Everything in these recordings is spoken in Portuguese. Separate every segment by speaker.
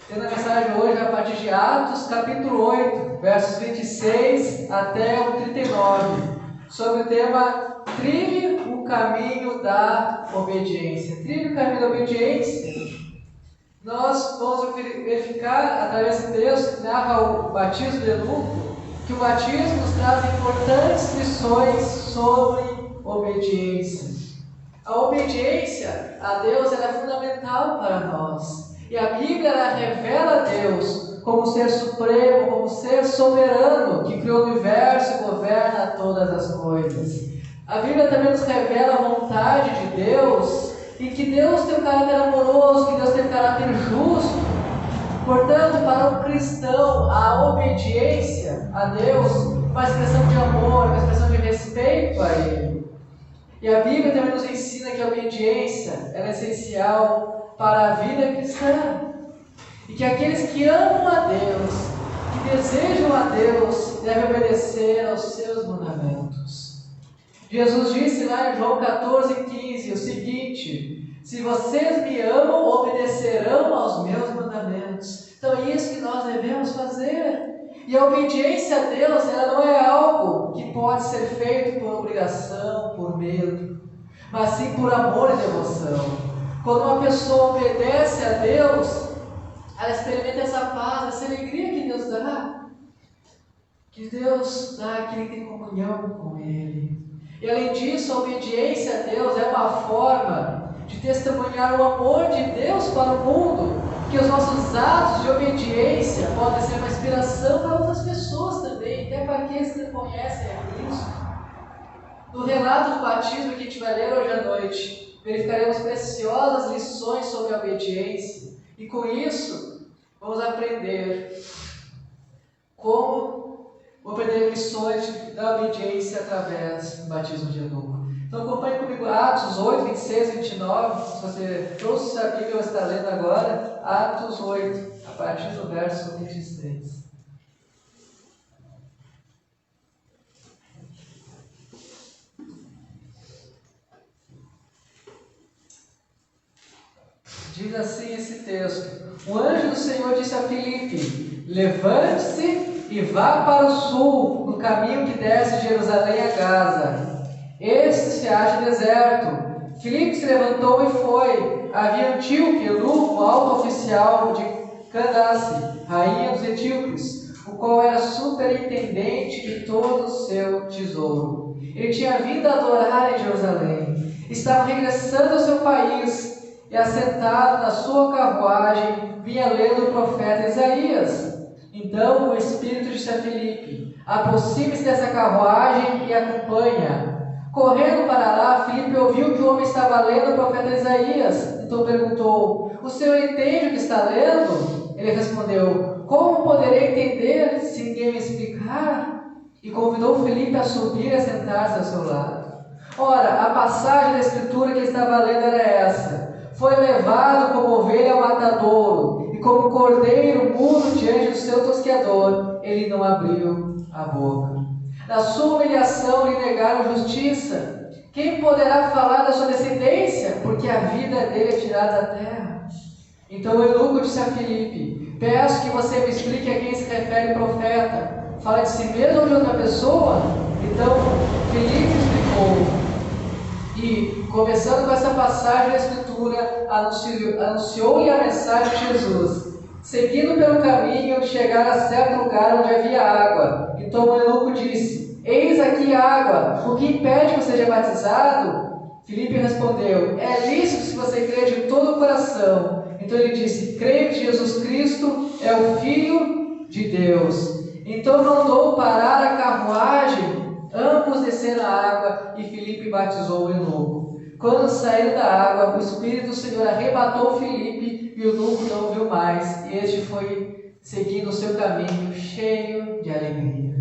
Speaker 1: Tendo a mensagem hoje a partir de Atos, capítulo 8, versos 26 até o 39, sobre o tema Trilhe o caminho da obediência. Trilhe o caminho da obediência. Nós vamos verificar, através desse texto que narra o batismo de Eunuco, que o batismo nos traz importantes lições sobre obediência. A obediência a Deus é fundamental para nós. E a Bíblia ela revela a Deus como ser supremo, como ser soberano, que criou o universo e governa todas as coisas. A Bíblia também nos revela a vontade de Deus e que Deus tem um caráter amoroso, que Deus tem um caráter justo. Portanto, para um cristão, a obediência a Deus é uma expressão de amor, uma expressão de respeito a Ele. E a Bíblia também nos ensina que a obediência é essencial para a vida cristã. E que aqueles que amam a Deus, que desejam a Deus, devem obedecer aos seus mandamentos. Jesus disse lá em João 14,15 o seguinte: se vocês me amam, obedecerão aos meus mandamentos. Então é isso que nós devemos fazer. E a obediência a Deus, ela não é algo que pode ser feito por obrigação, por medo, mas sim por amor e devoção. Quando uma pessoa obedece a Deus, ela experimenta essa paz, essa alegria que Deus dá. Que Deus dá que ele tem comunhão com Ele. E além disso, a obediência a Deus é uma forma de testemunhar o amor de Deus para o mundo. Que os nossos atos de obediência podem ser uma inspiração para outras pessoas também, até para aqueles que não conhecem a Cristo. No relato do batismo que a gente vai ler hoje à noite, verificaremos preciosas lições sobre a obediência. E com isso, vamos aprender lições da obediência através do batismo de Eunuco. Então acompanhe comigo Atos 8, 26 e 29. Se você trouxe a Bíblia, você está lendo agora, Atos 8, a partir do verso 26. Diz assim esse texto: o anjo do Senhor disse a Filipe: levante-se e vá para o sul, no caminho que desce de Jerusalém a Gaza. Este se acha deserto. Filipe se levantou e foi. Havia Antíoque, eunuco, alto oficial de Candace, rainha dos etíopes, o qual era superintendente de todo o seu tesouro. Ele tinha vindo a adorar em Jerusalém. Estava regressando ao seu país e, assentado na sua carruagem, vinha lendo o profeta Isaías. Então o Espírito disse a Filipe: aproxime-se dessa carruagem e acompanha. Correndo para lá, Filipe ouviu que o homem estava lendo o profeta Isaías. Então perguntou: o senhor entende o que está lendo? Ele respondeu: como poderei entender se ninguém me explicar? E convidou Filipe a subir e a sentar-se ao seu lado. Ora, a passagem da escritura que ele estava lendo era essa: foi levado como ovelha ao matadouro, e como cordeiro mudo diante do seu tosqueador, ele não abriu a boca. Na sua humilhação lhe negaram justiça. Quem poderá falar da sua descendência? Porque a vida dele é tirada da terra. Então o eunuco disse a Filipe: peço que você me explique a quem se refere o profeta. Fala de si mesmo ou de outra pessoa? Então Filipe explicou. E, começando com essa passagem da Escritura, anunciou-lhe a mensagem de Jesus. Seguindo pelo caminho, chegaram a certo lugar onde havia água. Então o eunuco disse: eis aqui a água, o que impede que eu seja batizado? Filipe respondeu: é lícito se você crê de todo o coração. Então ele disse: creio que Jesus Cristo é o Filho de Deus. Então mandou parar a carruagem. Ambos desceram a água e Filipe batizou o eunuco. Quando saíram da água, o Espírito do Senhor arrebatou Filipe e o eunuco não o viu mais. E este foi seguindo o seu caminho, cheio de alegria.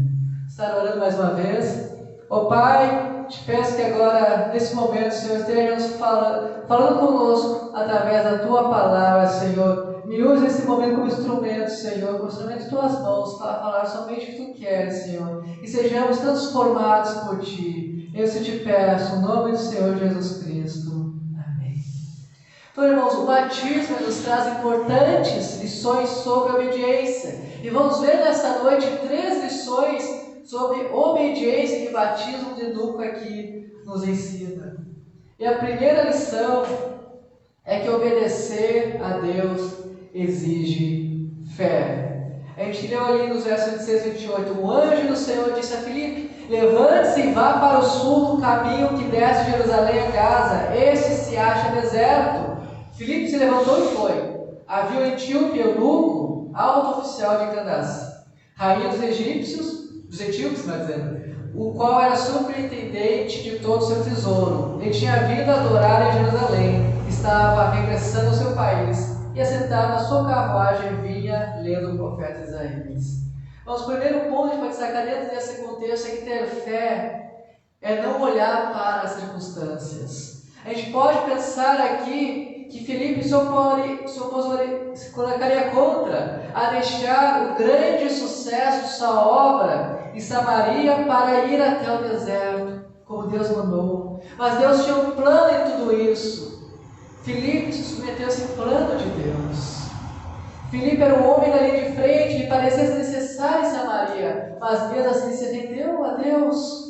Speaker 1: Estar orando mais uma vez. Ó Pai, te peço que agora, nesse momento, Senhor, esteja nos falando conosco através da Tua palavra, Senhor. Me use nesse momento como instrumento, Senhor, como instrumento de Tuas mãos, para falar somente o que Tu queres, Senhor. E sejamos transformados por Ti. Eu te peço, no nome do Senhor Jesus Cristo. Amém. Então, irmãos, o batismo nos traz importantes lições lições sobre obediência. E vamos ver nesta noite 3 lições sobre obediência que o batismo de Nuco aqui nos ensina. E a primeira lição é que obedecer a Deus exige fé. A gente leu ali nos versos 26 e 28, o anjo do Senhor disse a Filipe: levante-se e vá para o sul no caminho que desce de Jerusalém a Gaza, este se acha deserto. Filipe se levantou e foi. Havia o etíope eunuco, alto oficial de Candace, rainha dos etíopes, o qual era superintendente de todo o seu tesouro. Ele tinha vindo adorar em Jerusalém, estava regressando ao seu país, e assentado na sua carruagem vinha lendo o profeta Isaías. Mas o primeiro ponto que pode destacar dentro desse contexto é que ter fé é não olhar para as circunstâncias. A gente pode pensar aqui que Filipe se colocaria contra a deixar o grande sucesso de sua obra em Samaria para ir até o deserto, como Deus mandou. Mas Deus tinha um plano em tudo isso. Filipe se submeteu a esse plano de Deus. Filipe era um homem ali de frente que parecia necessário em Samaria, mas mesmo assim se rendeu a Deus.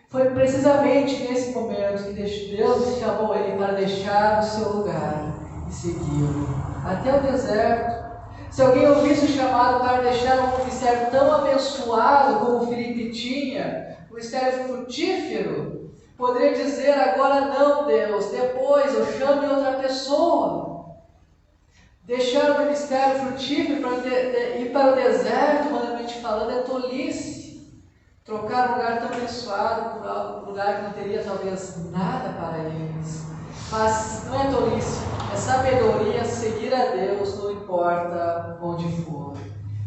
Speaker 1: Foi precisamente nesse momento que Deus chamou ele para deixar o seu lugar e segui-lo até o deserto. Se alguém ouvisse o chamado para deixar um ministério tão abençoado como Filipe tinha, um ministério frutífero, poderia dizer: agora não, Deus, depois eu chame outra pessoa. Deixar o ministério frutífero para ir para o deserto, humanamente falando, é tolice. Trocar um lugar tão abençoado por um lugar que não teria talvez nada para eles. Mas não é tolice, é sabedoria seguir a Deus, não importa onde for.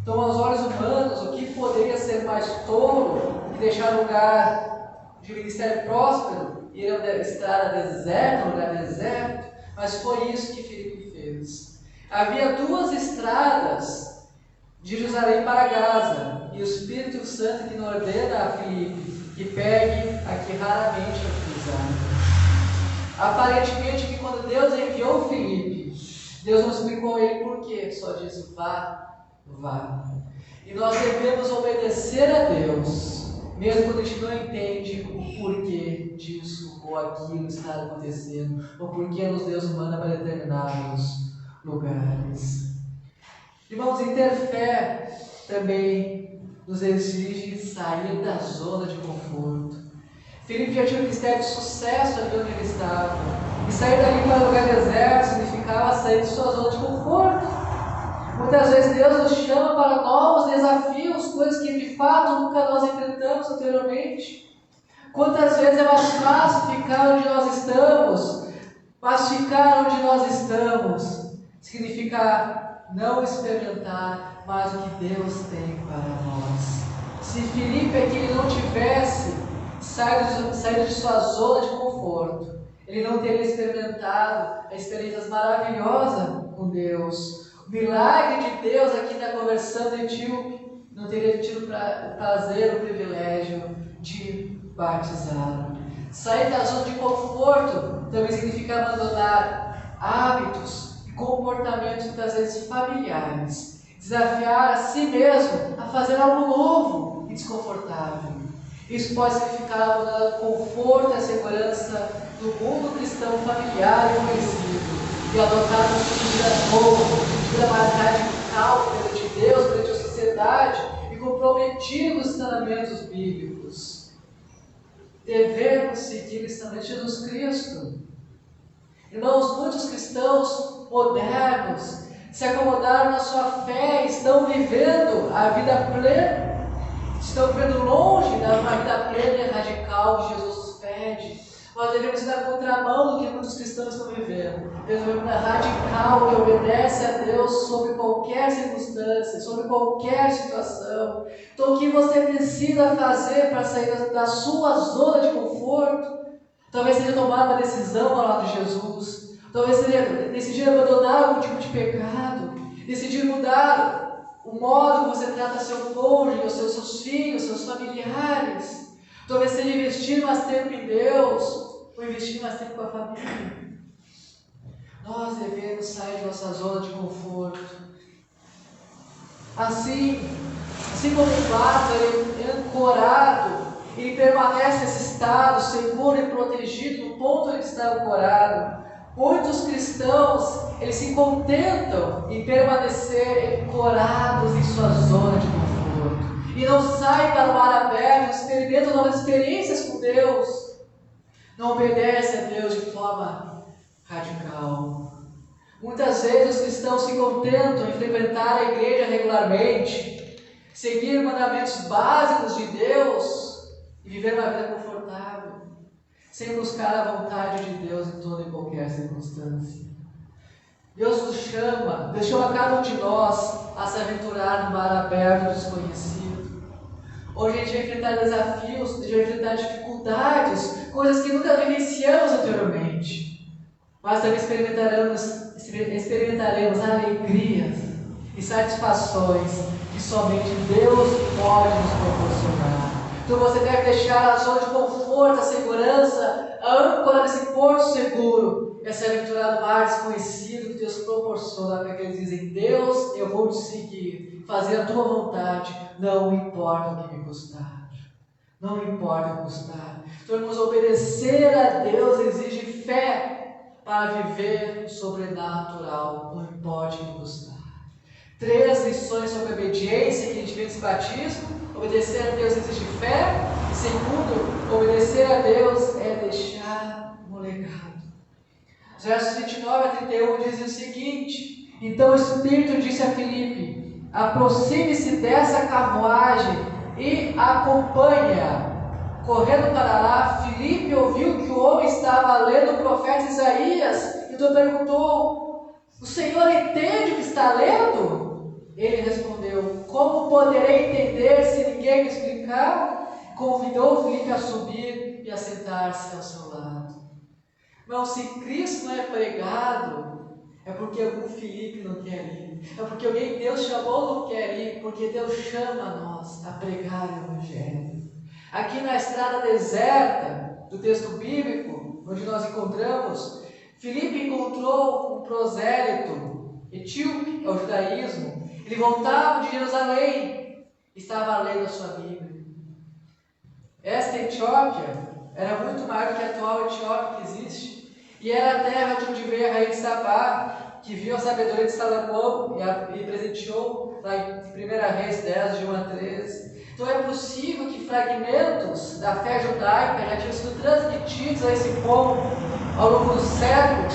Speaker 1: Então, aos olhos humanos, o que poderia ser mais tolo do que deixar um lugar de ministério próspero e ir a estrada deserta, um lugar deserto? Mas foi isso que Filipe fez. Havia 2 estradas de Jerusalém para Gaza, e o Espírito Santo que nos ordena a Filipe que pegue a que raramente é cruzada. Aparentemente que quando Deus enviou Filipe, Deus não explicou a ele por quê, só disse: vá, vá. E nós devemos obedecer a Deus, mesmo quando a gente não entende o porquê disso ou aquilo está acontecendo, ou porquê Deus nos manda para determinados lugares. Irmãos, e ter fé também nos exige sair da zona de conforto. Filipe já tinha um ministério de sucesso ali onde ele estava. E sair dali para um lugar deserto significava sair de sua zona de conforto. Muitas vezes Deus nos chama para novos desafios, coisas que de fato nunca nós enfrentamos anteriormente. Quantas vezes é mais fácil ficar onde nós estamos, mas ficar onde nós estamos significa não experimentar mais o que Deus tem para nós. Se Filipe aqui não tivesse saído de sua zona de conforto, ele não teria experimentado a experiência maravilhosa com Deus. O milagre de Deus aqui na conversão do etíope não teria tido o prazer, o privilégio de batizá-lo. Sair da zona de conforto também significa abandonar hábitos, comportamentos muitas vezes familiares, desafiar a si mesmo a fazer algo novo e desconfortável. Isso pode significar abandonar o conforto e a segurança do mundo cristão familiar e conhecido e adotar um estilo de vida novo, de vida mais radical perante Deus, perante a sociedade e comprometido com os ensinamentos bíblicos. Devemos seguir o ensinamento de Jesus Cristo. Irmãos, muitos cristãos modernos se acomodaram na sua fé, estão vivendo a vida plena, estão vivendo longe da vida plena e radical que Jesus nos pede. Nós devemos ir na contramão do que muitos cristãos estão vivendo. Devemos viver uma radical que obedece a Deus sobre qualquer circunstância, sobre qualquer situação. Então, o que você precisa fazer para sair da sua zona de conforto? Talvez seja tomar uma decisão ao lado de Jesus. Talvez seja decidir abandonar algum tipo de pecado. Decidir mudar o modo como você trata seu cônjuge, os seus filhos, seus familiares. Talvez seja investir mais tempo em Deus, ou investir mais tempo com a família. Nós devemos sair de nossa zona de conforto. Assim como o barco é ancorado, ele permanece nesse estado seguro e protegido no ponto onde está ancorado. Muitos cristãos, eles se contentam em permanecer ancorados em sua zona de conforto e não saem para o mar aberto, experimentam novas experiências com Deus, não obedecem a Deus de forma radical. Muitas vezes os cristãos se contentam em frequentar a igreja regularmente, seguir mandamentos básicos de Deus e viver uma vida confortável, sem buscar a vontade de Deus em toda e qualquer circunstância. Deus nos chama, Deus chama cada um de nós a se aventurar no mar aberto desconhecido. Hoje a gente vai enfrentar desafios, a gente vai enfrentar dificuldades, coisas que nunca vivenciamos anteriormente. Mas também experimentaremos alegrias e satisfações que somente Deus pode nos proporcionar. Então você deve deixar a zona de conforto, a segurança, a âncora desse porto seguro, e se aventurar no mar desconhecido que Deus proporciona, para que eles dizem: Deus, eu vou te seguir, fazer a tua vontade, não importa o que me custar. Não importa o que custar. Então, irmãos, obedecer a Deus exige fé para viver o sobrenatural, não importa o que custar. 3 lições sobre obediência que a gente vê nesse batismo: obedecer a Deus exige fé. E segundo, obedecer a Deus é deixar um legado. Os versos 29 a 31 dizem o seguinte: então o Espírito disse a Filipe: aproxime-se dessa carruagem e acompanha. Correndo para lá, Filipe ouviu que o homem estava lendo o profeta Isaías, então perguntou: o Senhor entende o que está lendo? Ele respondeu: como poderei entender se ninguém me explicar? Convidou Filipe a subir e a sentar-se ao seu lado. Não, se Cristo não é pregado, é porque algum Filipe não quer ir, é porque alguém Deus chamou não quer ir, porque Deus chama nós a pregar o Evangelho. Aqui na estrada deserta do texto bíblico, onde nós encontramos, Filipe encontrou um prosélito etíope ao judaísmo. Ele voltava de Jerusalém, estava lendo a sua Bíblia. Esta Etiópia era muito maior do que a atual Etiópia que existe, e era a terra de onde veio a rainha de Sabá, que viu a sabedoria de Salomão e presenteou lá em 1 Reis 10, de 1 a 13. Então é possível que fragmentos da fé judaica já tinham sido transmitidos a esse povo ao longo dos séculos,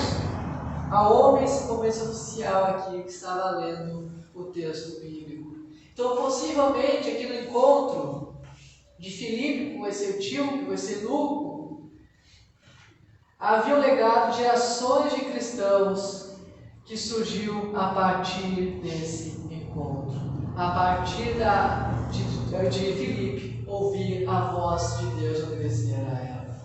Speaker 1: a homens como esse oficial aqui que estava lendo o texto bíblico. Então, possivelmente, aqui no encontro de Filipe com esse etíope, com esse eunuco, havia um legado de gerações de cristãos que surgiu a partir desse encontro, a partir de Filipe ouvir a voz de Deus e obedecer a ela.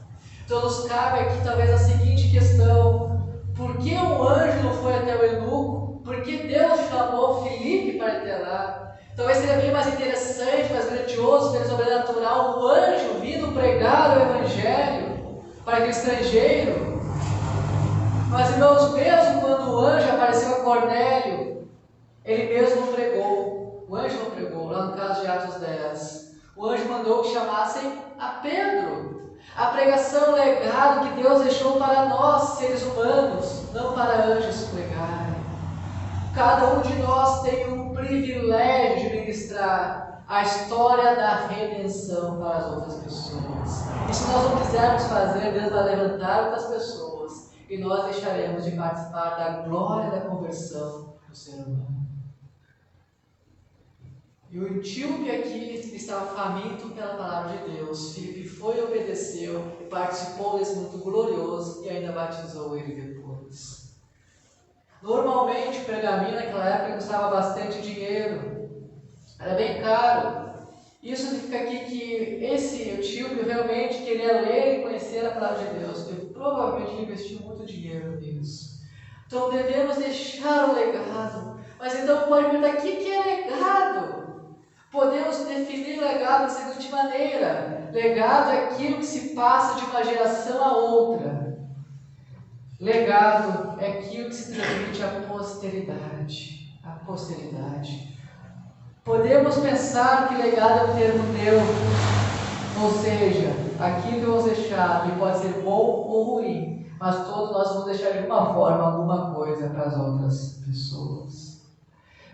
Speaker 1: Então nos cabe aqui talvez a seguinte questão: por que o anjo não foi até o eunuco? Por que Deus chamou Filipe para ir até lá? Talvez seria bem mais interessante, mais grandioso, mais sobrenatural, o anjo vindo pregar o Evangelho para aquele estrangeiro. Mas, irmãos, mesmo quando o anjo apareceu a Cornélio, ele mesmo não pregou. O anjo não pregou, lá no caso de Atos 10. O anjo mandou que chamassem a Pedro. A pregação é um legado que Deus deixou para nós, seres humanos, não para anjos pregarem. Cada um de nós tem o privilégio de ministrar a história da redenção para as outras pessoas. E se nós não quisermos fazer, Deus vai levantar outras pessoas e nós deixaremos de participar da glória da conversão do ser humano. E o etíope aqui estava faminto pela palavra de Deus. Filipe foi, obedeceu e participou desse muito glorioso e ainda batizou ele depois. Normalmente o pergaminho naquela época custava bastante dinheiro, era bem caro. Isso significa aqui que esse etíope realmente queria ler e conhecer a palavra de Deus. Ele provavelmente investiu muito dinheiro nisso. Então devemos deixar o legado. Mas então pode perguntar: o que é legado? Podemos definir legado da seguinte maneira: legado é aquilo que se passa de uma geração a outra. Legado é aquilo que se transmite à posteridade. A posteridade. Podemos pensar que legado é um termo neutro, ou seja, aquilo que vamos deixar que pode ser bom ou ruim, mas todos nós vamos deixar de alguma forma alguma coisa para as outras pessoas.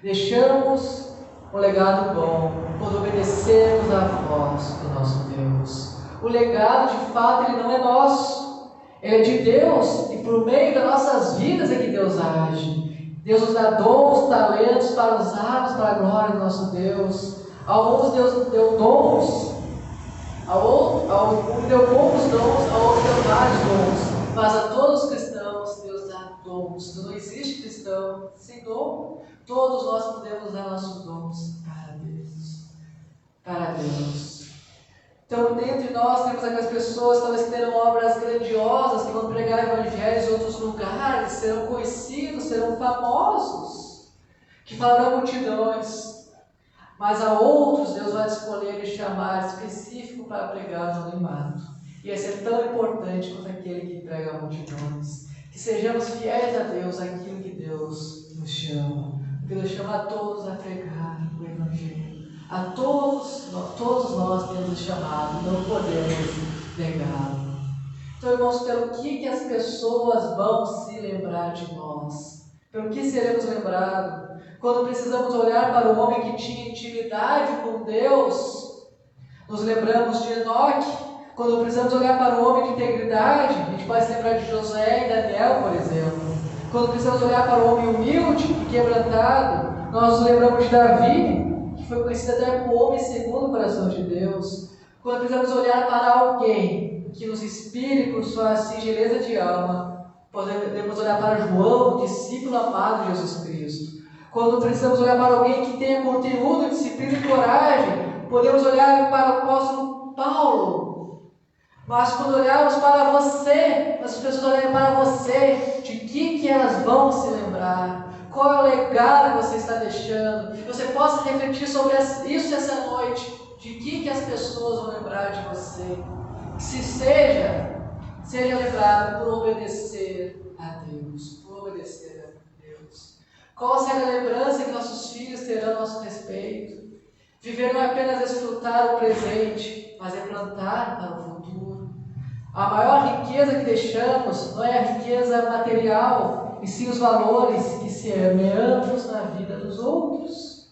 Speaker 1: Deixamos um legado bom quando obedecemos à voz do nosso Deus. O legado, de fato, ele não é nosso, ele é de Deus, e por meio das nossas vidas é que Deus age. Deus nos dá dons, talentos para usarmos para a glória do nosso Deus. A alguns Deus deu dons, a um deu poucos dons, a outro deu vários dons, mas a todos os cristãos Deus dá dons. Não existe cristão sem dom. Todos nós podemos dar nossos dons para Deus. Para Deus. Então, dentro de nós temos aquelas pessoas que talvez terão obras grandiosas, que vão pregar evangelhos em outros lugares, serão conhecidos, serão famosos, que falarão multidões. Mas a outros Deus vai escolher e chamar específico para pregar no anonimato. E esse é tão importante quanto aquele que prega multidões. Que sejamos fiéis a Deus, aquilo que Deus nos chama. Porque Deus chama a todos a pregar o Evangelho. A todos nós temos chamado, não podemos negá-lo. Então, irmãos, pelo que as pessoas vão se lembrar de nós? Pelo que seremos lembrados? Quando precisamos olhar para o homem que tinha intimidade com Deus, nos lembramos de Enoque. Quando precisamos olhar para o homem de integridade, a gente pode se lembrar de Josué e Daniel, por exemplo. Quando precisamos olhar para o homem humilde e quebrantado, nós nos lembramos de Davi, que foi conhecido até como homem segundo o coração de Deus. Quando precisamos olhar para alguém que nos inspire por sua singeleza de alma, podemos olhar para João, discípulo amado de Jesus Cristo. Quando precisamos olhar para alguém que tenha conteúdo, disciplina e coragem, podemos olhar para o apóstolo Paulo. Mas quando olharmos para você, as pessoas olharem para você, de que elas vão se lembrar? Qual é o legado que você está deixando? Que você possa refletir sobre isso essa noite. De que as pessoas vão lembrar de você? Que seja lembrado por obedecer a Deus. Por obedecer a Deus. Qual será a lembrança que nossos filhos terão a nosso respeito? Viver não é apenas desfrutar o presente, mas é plantar para o futuro. A maior riqueza que deixamos não é a riqueza material, e sim os valores que semeamos na vida dos outros.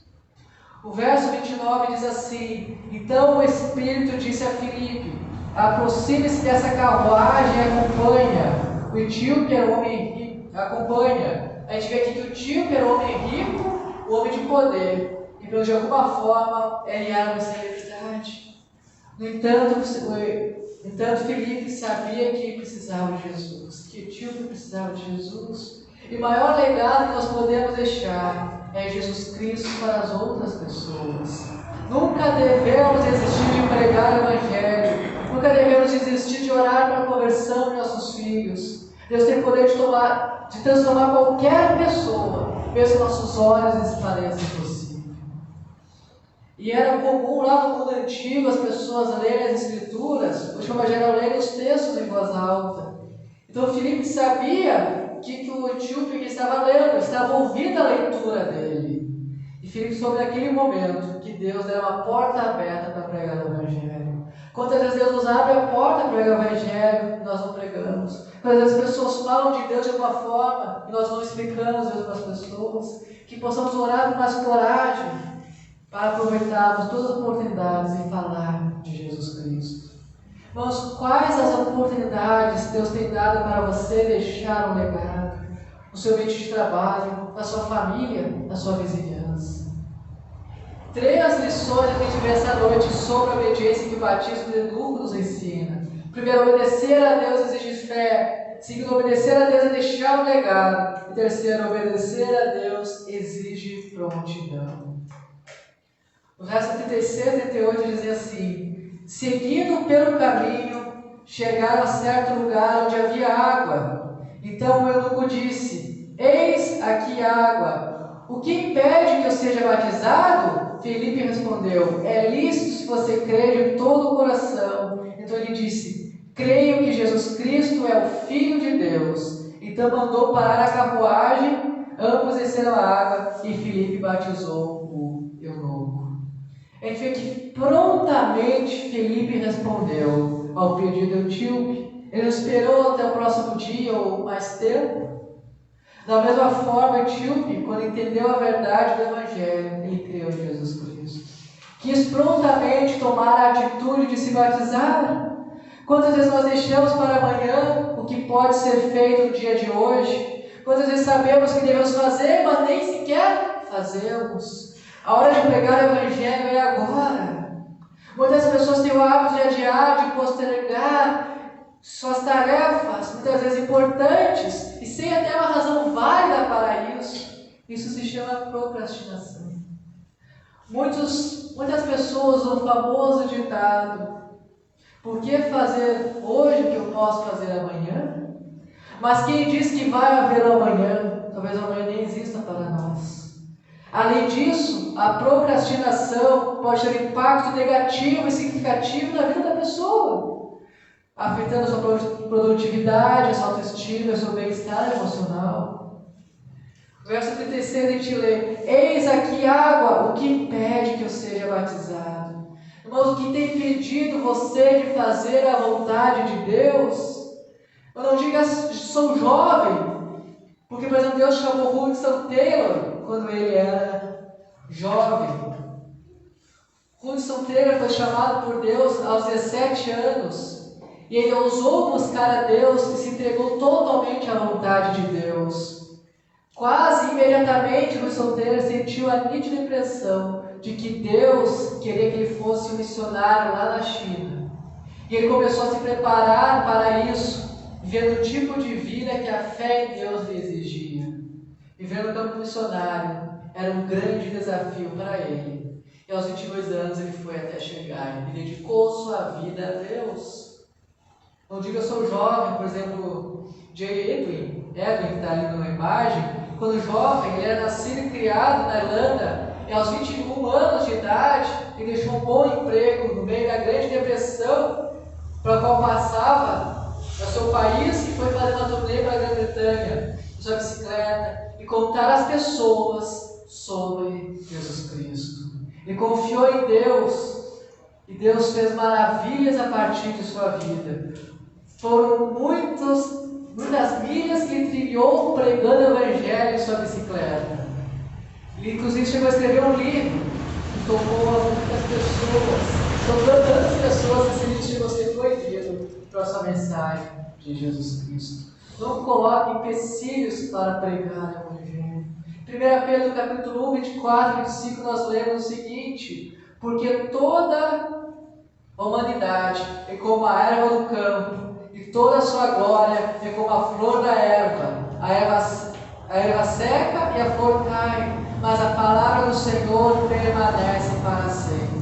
Speaker 1: O verso 29 diz assim: então o Espírito disse a Filipe: aproxime-se dessa carruagem e acompanha. O etíope era um homem rico, acompanha. A gente vê aqui que o etíope era um homem rico, um homem de poder, e de alguma forma ele era uma celebridade. No entanto, Filipe sabia que precisava de Jesus, que o etíope precisava de Jesus. E o maior legado que nós podemos deixar é Jesus Cristo para as outras pessoas. Nunca devemos desistir de pregar o Evangelho. Nunca devemos desistir de orar para a conversão de nossos filhos. Deus tem poder de transformar qualquer pessoa, mesmo que nossos olhos esclareçam impossível. E era comum lá no mundo antigo as pessoas lerem as Escrituras, hoje como geral lerem os textos em voz alta. Então Filipe sabia que o etíope que estava lendo, estava ouvindo a leitura dele. E Filipe soube naquele momento que Deus era uma porta aberta para pregar o Evangelho. Quantas vezes Deus nos abre a porta para pregar o Evangelho e nós não pregamos? Quantas vezes as pessoas falam de Deus de alguma forma e nós não explicamos Deus para as pessoas? Que possamos orar com mais coragem para aproveitarmos todas as oportunidades em falar de Jesus Cristo. Irmãos, quais as oportunidades Deus tem dado para você deixar um legado? No seu ambiente de trabalho, na sua família, na sua vizinhança. 3 lições que a gente vê essa noite sobre a obediência que o batismo de novo nos ensina. Primeiro, obedecer a Deus exige fé. Segundo, obedecer a Deus é deixar um legado. E terceiro, obedecer a Deus exige prontidão. O verso 36 e 38 dizia assim: seguindo pelo caminho, chegaram a certo lugar onde havia água. Então o eunuco disse: eis aqui água. O que impede que eu seja batizado? Filipe respondeu: é lícito se você crê de todo o coração. Então ele disse: creio que Jesus Cristo é o Filho de Deus. Então mandou parar a carruagem, ambos desceram a água e Filipe batizou o eunuco. a gente vê que prontamente Felipe respondeu ao pedido do etíope. Ele não esperou até o próximo dia ou mais tempo. Da mesma forma, o etíope, quando entendeu a verdade do Evangelho, ele creu em Jesus Cristo. Quis prontamente tomar a atitude de se batizar. Quantas vezes nós deixamos para amanhã o que pode ser feito no dia de hoje? Quantas vezes sabemos que devemos fazer, mas nem sequer fazemos? A hora de pregar o Evangelho é agora. Muitas pessoas têm o hábito de adiar, de postergar suas tarefas, muitas vezes importantes, e sem até uma razão válida para isso. Isso se chama procrastinação. Muitas pessoas usam o famoso ditado: por que fazer hoje o que eu posso fazer amanhã? Mas quem diz que vai haver um amanhã, talvez amanhã nem exista para nós. Além disso, a procrastinação pode ter impacto negativo e significativo na vida da pessoa, afetando a sua produtividade, a sua autoestima, o seu bem-estar emocional. Verso 36 a gente lê: eis aqui água, o que impede que eu seja batizado? Irmãos, o que tem impedido você de fazer a vontade de Deus? Eu não diga sou jovem, porque, por exemplo, Deus chamou Hudson Taylor quando ele era jovem. Hudson Taylor foi chamado por Deus aos 17 anos. E ele ousou buscar a Deus e se entregou totalmente à vontade de Deus. Quase imediatamente, Hudson Taylor sentiu a nítida impressão de que Deus queria que ele fosse um missionário lá na China. E ele começou a se preparar para isso, vendo o tipo de vida que a fé em Deus lhe exigia. Viver no campo missionário era um grande desafio para ele. E aos 22 anos ele foi até chegar e dedicou sua vida a Deus. Não diga eu sou jovem, por exemplo, J. Edwin, que está ali na imagem, quando jovem, ele era nascido e criado na Irlanda, e aos 21 anos de idade, ele deixou um bom emprego no meio da Grande Depressão, para a qual passava no seu país, e foi fazer uma turnê para a Grã-Bretanha, com sua bicicleta, e contar às pessoas sobre Jesus Cristo. Ele confiou em Deus, e Deus fez maravilhas a partir de sua vida. Foram muitas milhas que ele trilhou pregando o Evangelho em sua bicicleta. Ele, inclusive, chegou a escrever um livro que tocou a muitas pessoas. São tantas pessoas que esse livro chegou a ser proibido para a sua mensagem de Jesus Cristo. Não coloque empecilhos para pregar o Evangelho. 1 Pedro capítulo 1, 24 e 25, nós lemos o seguinte: porque toda a humanidade é como a erva do campo, e toda a sua glória é como a flor da erva. A erva seca e a flor cai, mas a palavra do Senhor permanece para sempre.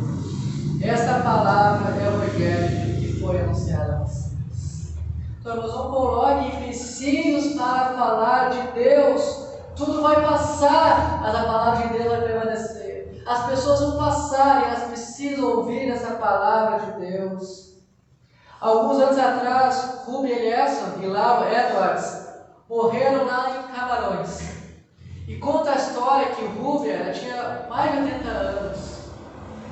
Speaker 1: Esta palavra é o Evangelho que foi anunciado a vocês. Então, irmãos, não coloque empecilhos para falar de Deus. Tudo vai passar, mas a palavra de Deus vai permanecer. As pessoas vão passar e elas precisam ouvir essa palavra de Deus. Alguns anos atrás, Ruby Eliasson e Laura Edwards morreram lá em Camarões. E conta a história que Ruby tinha mais de 80 anos.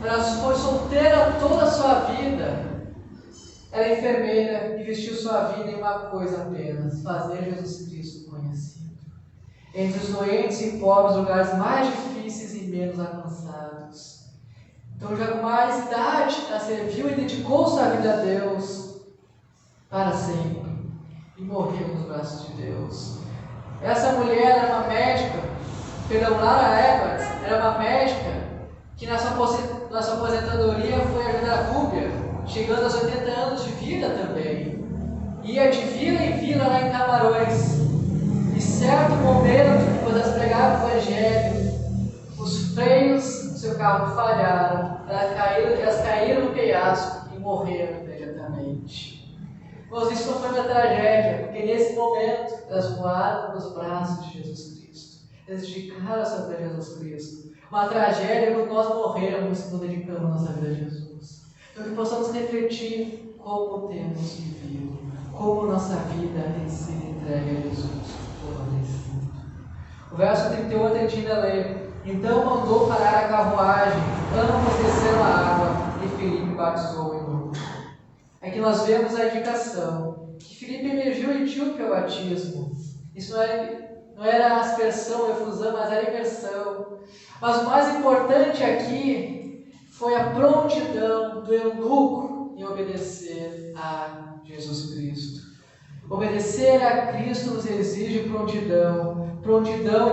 Speaker 1: Ela foi solteira toda a sua vida. Ela é enfermeira e vestiu sua vida em uma coisa apenas: fazer Jesus Cristo conhecido. Entre os doentes e pobres, lugares mais difíceis e menos alcançados. Então, já com mais idade, ela serviu e dedicou sua vida a Deus para sempre. E morreu nos braços de Deus. Essa mulher era uma médica, Laura Edwards, era uma médica que na sua aposentadoria foi ajudar a Rúbia, chegando aos 80 anos de vida também. Ia de vila em vila lá em Camarões. E certo momento, quando elas pregavam o Evangelho, os freios do seu carro falharam, elas caíram no penhasco e morreram imediatamente. Mas isso não foi uma tragédia, porque nesse momento elas voaram nos braços de Jesus Cristo. Elas dedicaram a sua vida a Jesus Cristo. Uma tragédia é quando nós morremos e não dedicamos a nossa vida a Jesus. Então que possamos refletir como temos vivido, como nossa vida tem sido entregue a Jesus. O verso 38 a gente ainda lê: então mandou parar a carruagem, ambos desceram a aqui nós vemos a indicação que Filipe emergiu etíope ao batismo. Isso não era aspersão, efusão, mas era imersão. Mas o mais importante aqui foi a prontidão do eunuco em obedecer a Jesus Cristo. Obedecer a Cristo nos exige prontidão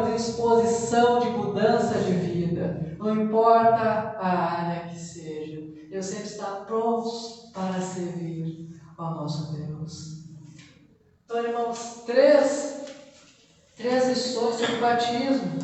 Speaker 1: e disposição de mudança de vida. Não importa a área que seja, eu sempre estar prontos para servir ao nosso Deus. Então, irmãos, três lições sobre o batismo.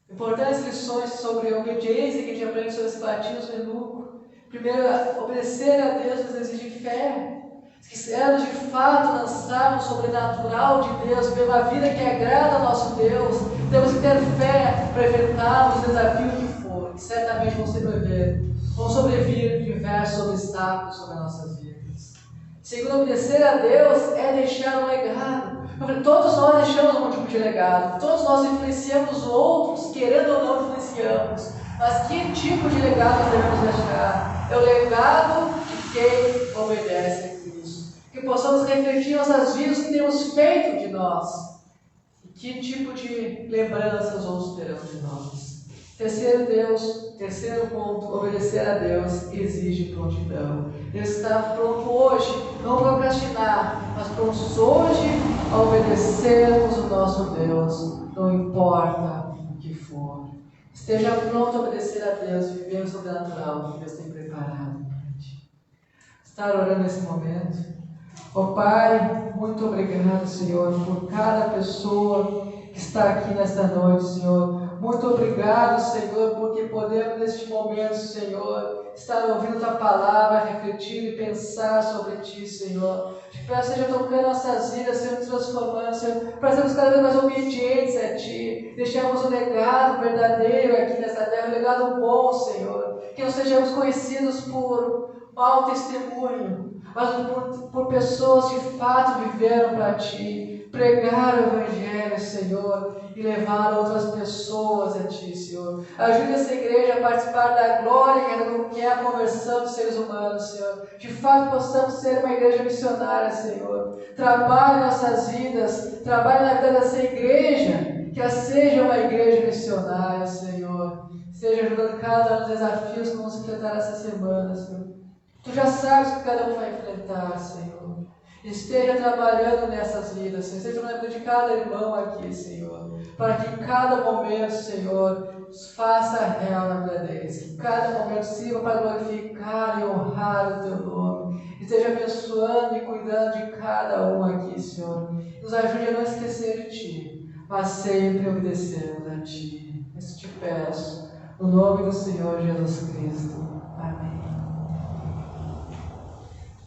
Speaker 1: Importantes lições sobre a obediência que a gente aprende sobre esse batismo eunuco. Primeiro, obedecer a Deus nos exige fé. Se quisermos de fato lançar no sobrenatural de Deus, pela vida que agrada ao nosso Deus, temos que ter fé para enfrentar os desafios que for, que certamente vão sobrevir diversos obstáculos sobre as nossas vidas. Segundo, obedecer a Deus é deixar um legado. Todos nós deixamos algum tipo de legado, todos nós influenciamos outros, querendo ou não influenciamos. Mas que tipo de legado devemos deixar? É o legado de quem obedece a Cristo. Que possamos refletir nossas vidas, o que temos feito de nós. E que tipo de lembranças outros terão de nós. Terceiro ponto, obedecer a Deus exige prontidão. Deus está pronto hoje, não procrastinar, mas prontos hoje a obedecermos o nosso Deus, não importa o que for. Esteja pronto a obedecer a Deus e viver o sobrenatural que Deus tem preparado para ti. Estar orando nesse momento. Ó Pai, muito obrigado, Senhor, por cada pessoa que está aqui nesta noite, Senhor. Muito obrigado, Senhor, porque podemos neste momento, Senhor, estar ouvindo Tua palavra, refletir e pensar sobre Ti, Senhor. Te peço, seja tocando nossas vidas, Senhor, transformando, Senhor, para sermos cada vez mais obedientes a Ti. Deixamos um legado verdadeiro aqui nessa terra, um legado bom, Senhor. Que não sejamos conhecidos por mau testemunho, mas por pessoas que de fato viveram para Ti. Pregar o Evangelho, Senhor, e levar outras pessoas a Ti, Senhor. Ajude essa igreja a participar da glória que é a conversão dos seres humanos, Senhor. De fato, possamos ser uma igreja missionária, Senhor. Trabalhe nossas vidas, trabalhe na vida dessa igreja, que ela seja uma igreja missionária, Senhor. Esteja ajudando cada um dos desafios que vamos enfrentar essa semana, Senhor. Tu já sabes o que cada um vai enfrentar, Senhor. Esteja trabalhando nessas vidas, Senhor. Esteja trabalhando de cada irmão aqui, Senhor. Para que em cada momento, Senhor, faça real na vida deles. Que cada momento sirva para glorificar e honrar o Teu nome. Esteja abençoando e cuidando de cada um aqui, Senhor. Nos ajude a não esquecer de Ti, mas sempre obedecermos a Ti. Isso te peço. No nome do Senhor Jesus Cristo. Amém.